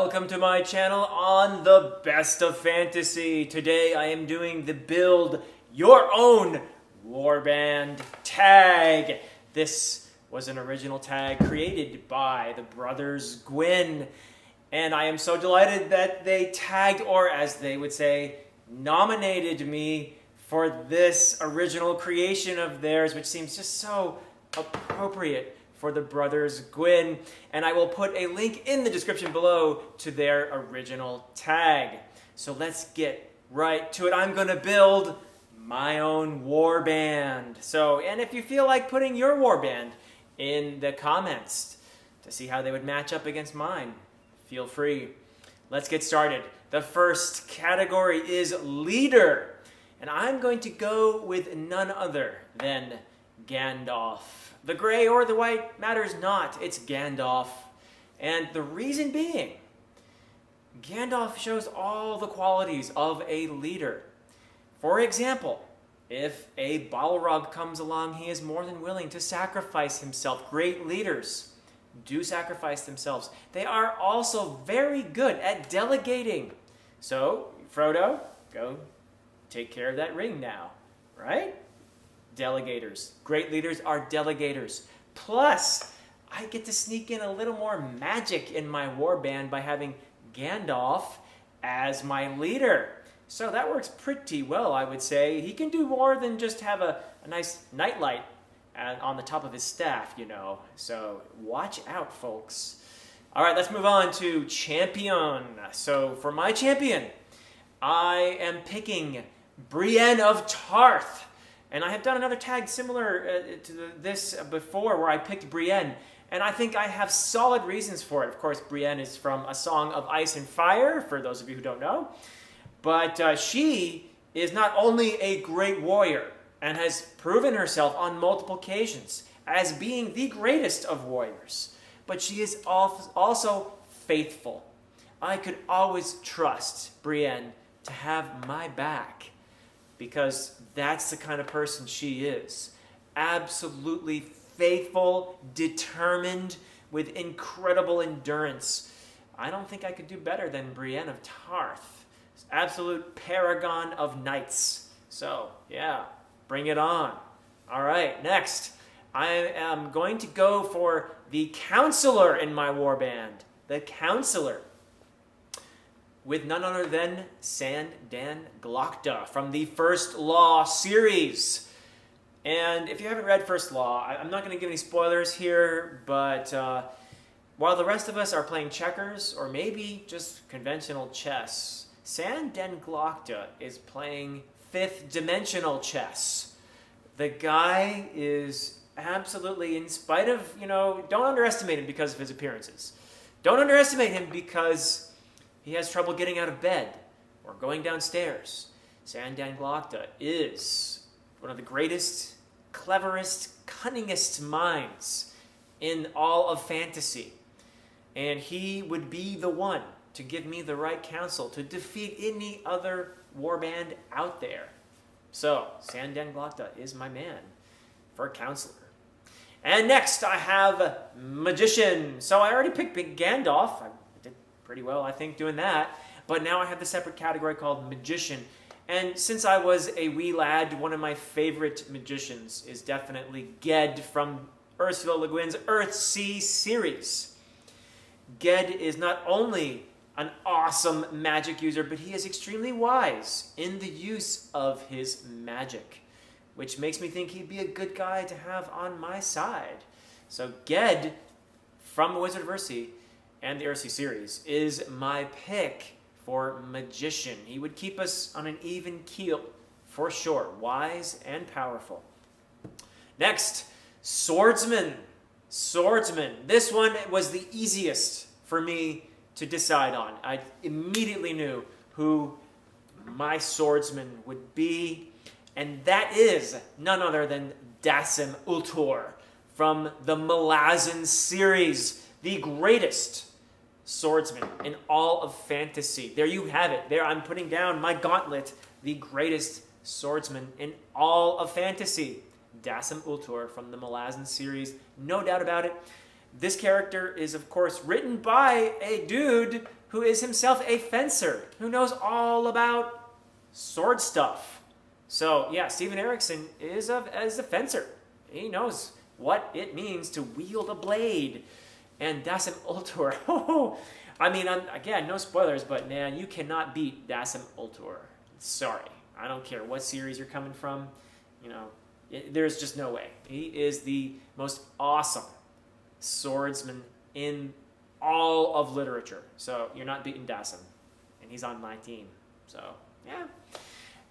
Welcome to my channel on the best of fantasy. Today I am doing the build your own Warband tag. This was an original tag created by the brothers Gwyn, and I am so delighted that they tagged, or as they would say, nominated me for this original creation of theirs, which seems just so appropriate for the brothers Gwyn, and I will put a link in the description below to their original tag. So let's get right to it. I'm going to build my own warband. And if you feel like putting your warband in the comments to see how they would match up against mine, feel free. Let's get started. The first category is leader, and I'm going to go with none other than Gandalf. The gray or the white matters not. It's Gandalf. And the reason being, Gandalf shows all the qualities of a leader. For example, if a Balrog comes along, he is more than willing to sacrifice himself. Great leaders do sacrifice themselves. They are also very good at delegating. So, Frodo, go take care of that ring now, right? Delegators. Great leaders are delegators. Plus, I get to sneak in a little more magic in my warband by having Gandalf as my leader. So that works pretty well, I would say. He can do more than just have a nice nightlight on the top of his staff, you know. So watch out, folks. All right, let's move on to champion. So for my champion, I am picking Brienne of Tarth. And I have done another tag similar to this before where I picked Brienne. And I think I have solid reasons for it. Of course, Brienne is from A Song of Ice and Fire, for those of you who don't know. But she is not only a great warrior and has proven herself on multiple occasions as being the greatest of warriors, but she is also faithful. I could always trust Brienne to have my back, because that's the kind of person she is. Absolutely faithful, determined, with incredible endurance. I don't think I could do better than Brienne of Tarth. Absolute paragon of knights. So, yeah, bring it on. All right, next, I am going to go for the Councilor in my warband. The Councilor, with none other than Sandan Glokta from the First Law series. And if you haven't read First Law, I'm not going to give any spoilers here, but while the rest of us are playing checkers, or maybe just conventional chess, Sandan Glokta is playing fifth-dimensional chess. The guy is absolutely, in spite of, don't underestimate him because of his appearances. Don't underestimate him because he has trouble getting out of bed or going downstairs. Sandan Glokta is one of the greatest, cleverest, cunningest minds in all of fantasy. And he would be the one to give me the right counsel to defeat any other warband out there. So, Sandan Glokta is my man for Councilor. And next I have Magician. So I already picked Big Gandalf. I did pretty well, I think, doing that. But now I have the separate category called Magician. And since I was a wee lad, one of my favorite magicians is definitely Ged from Ursula Le Guin's Earthsea series. Ged is not only an awesome magic user, but he is extremely wise in the use of his magic, which makes me think he'd be a good guy to have on my side. So Ged from The Wizard of Earthsea and the Earthsea series is my pick for Magician. He would keep us on an even keel, for sure. Wise and powerful. Next, Swordsman. Swordsman. This one was the easiest for me to decide on. I immediately knew who my swordsman would be, and that is none other than Dacim Ultor from the Malazan series, the greatest swordsman in all of fantasy. There you have it. There I'm putting down my gauntlet, the greatest swordsman in all of fantasy. Dacim Ultor from the Malazan series, no doubt about it. this character is, of course, written by a dude who is himself a fencer, who knows all about sword stuff. So, yeah, Steven Erikson is a fencer. He knows what it means to wield a blade. And Dasim Ultor, I mean, again, no spoilers, but man, you cannot beat Dasim Ultor. Sorry. I don't care what series you're coming from. You know, there's just no way. He is the most awesome swordsman in all of literature. So you're not beating Dasim. And he's on my team. So, yeah.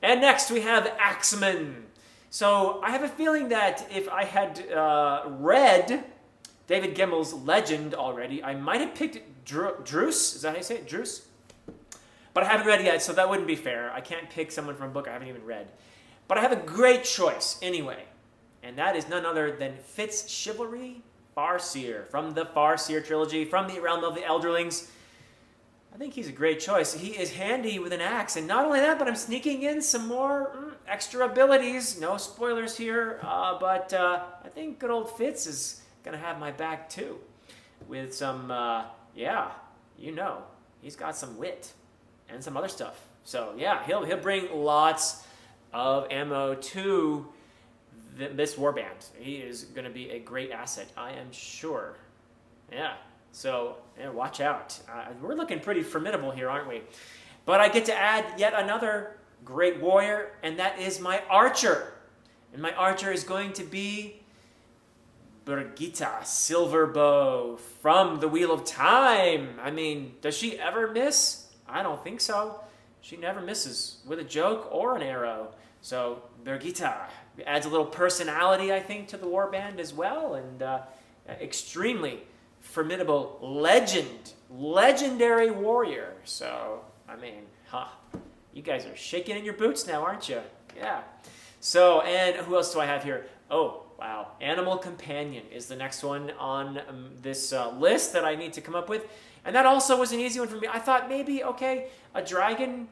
And next we have Axeman. So I have a feeling that if I had read David Gemmell's Legend already, I might have picked Druce. Is that how you say it? Druce? But I haven't read it yet, so that wouldn't be fair. I can't pick someone from a book I haven't even read. But I have a great choice anyway. And that is none other than Fitz Chivalry Farseer from the Farseer trilogy, from the realm of the Elderlings. I think he's a great choice. He is handy with an axe. And not only that, but I'm sneaking in some more extra abilities. No spoilers here. But I think good old Fitz is going to have my back too. With some, you know, he's got some wit and some other stuff. So yeah, he'll bring lots of ammo to this warband. He is going to be a great asset, I am sure. Yeah. So yeah, watch out. We're looking pretty formidable here, aren't we? But I get to add yet another great warrior, and that is my archer. And my archer is going to be Brigitta Silverbow from the Wheel of Time. I mean, does she ever miss? I don't think so. She never misses with a joke or an arrow. So Brigitta adds a little personality, I think, to the warband as well, and extremely formidable legendary warrior. So, I mean, you guys are shaking in your boots now, aren't you? Yeah. So, and who else do I have here? Oh, wow. Animal Companion is the next one on this list that I need to come up with. And that also was an easy one for me. I thought maybe, okay, a dragon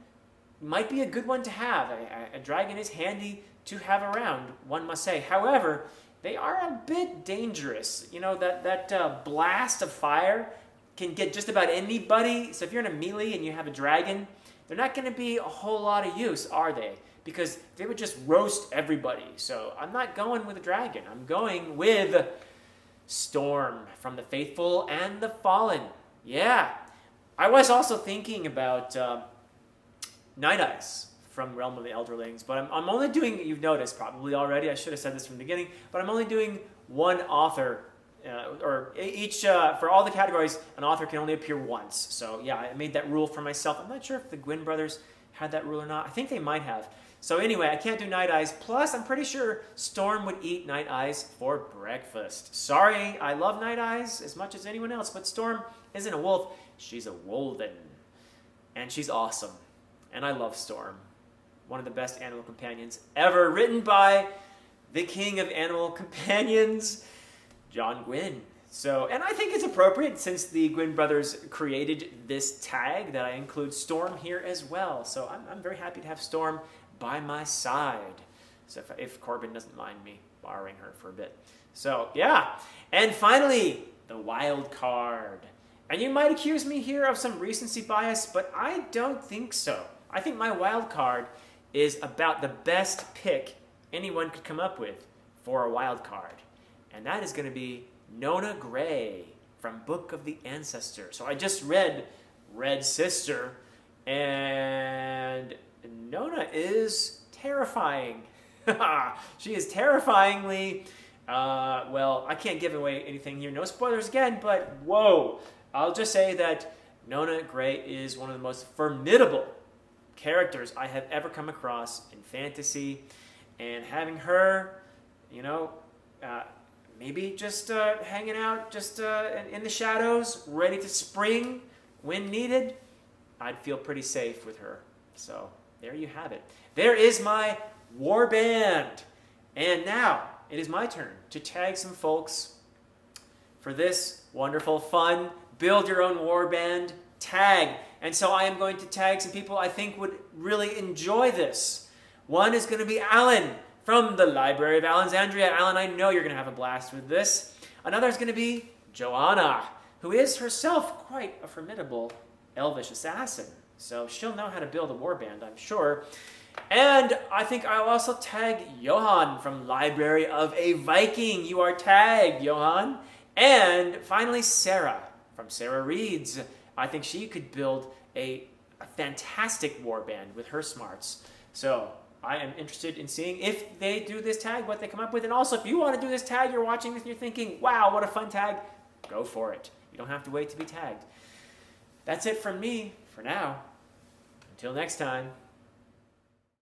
might be a good one to have. A dragon is handy to have around, one must say. However, they are a bit dangerous. You know, that blast of fire can get just about anybody. So if you're in a melee and you have a dragon, they're not going to be a whole lot of use, are they? Because they would just roast everybody. So I'm not going with a dragon. I'm going with Storm from the Faithful and the Fallen. Yeah. I was also thinking about Night Eyes from Realm of the Elderlings, but I'm only doing, you've noticed probably already, I should have said this from the beginning, but I'm only doing one author, or each, for all the categories, an author can only appear once. So yeah, I made that rule for myself. I'm not sure if the Gwyn brothers had that rule or not. I think they might have. So anyway, I can't do Night Eyes. Plus, I'm pretty sure Storm would eat Night Eyes for breakfast. Sorry, I love Night Eyes as much as anyone else, but Storm isn't a wolf. She's a wolven. And she's awesome. And I love Storm. One of the best animal companions ever, written by the king of animal companions, John Gwyn. So, and I think it's appropriate since the Gwyn brothers created this tag that I include Storm here as well. So I'm very happy to have Storm by my side. So if Corbin doesn't mind me borrowing her for a bit. So yeah. And finally, the Wildcard. And you might accuse me here of some recency bias, but I don't think so. I think my Wildcard is about the best pick anyone could come up with for a Wildcard. And that is going to be Nona Gray from Book of the Ancestor. So I just read Red Sister, and Nona is terrifying. She is terrifyingly, well, I can't give away anything here. No spoilers again, but whoa. I'll just say that Nona Gray is one of the most formidable characters I have ever come across in fantasy. And having her, you know, maybe just hanging out just in the shadows, ready to spring when needed, I'd feel pretty safe with her. So there you have it. There is my warband. And now it is my turn to tag some folks for this wonderful, fun, build your own warband tag. And so I am going to tag some people I think would really enjoy this. One is going to be Alan from the Library of Alexandria. Alan, I know you're going to have a blast with this. Another is going to be Joanna, who is herself quite a formidable elvish assassin. So she'll know how to build a warband, I'm sure. And I think I'll also tag Johan from Library of a Viking. You are tagged, Johan. And finally, Sarah from Sarah Reads. I think she could build a fantastic warband with her smarts. So I am interested in seeing if they do this tag, what they come up with. And also, if you want to do this tag, you're watching this and you're thinking, wow, what a fun tag, go for it. You don't have to wait to be tagged. That's it from me for now. Until next time.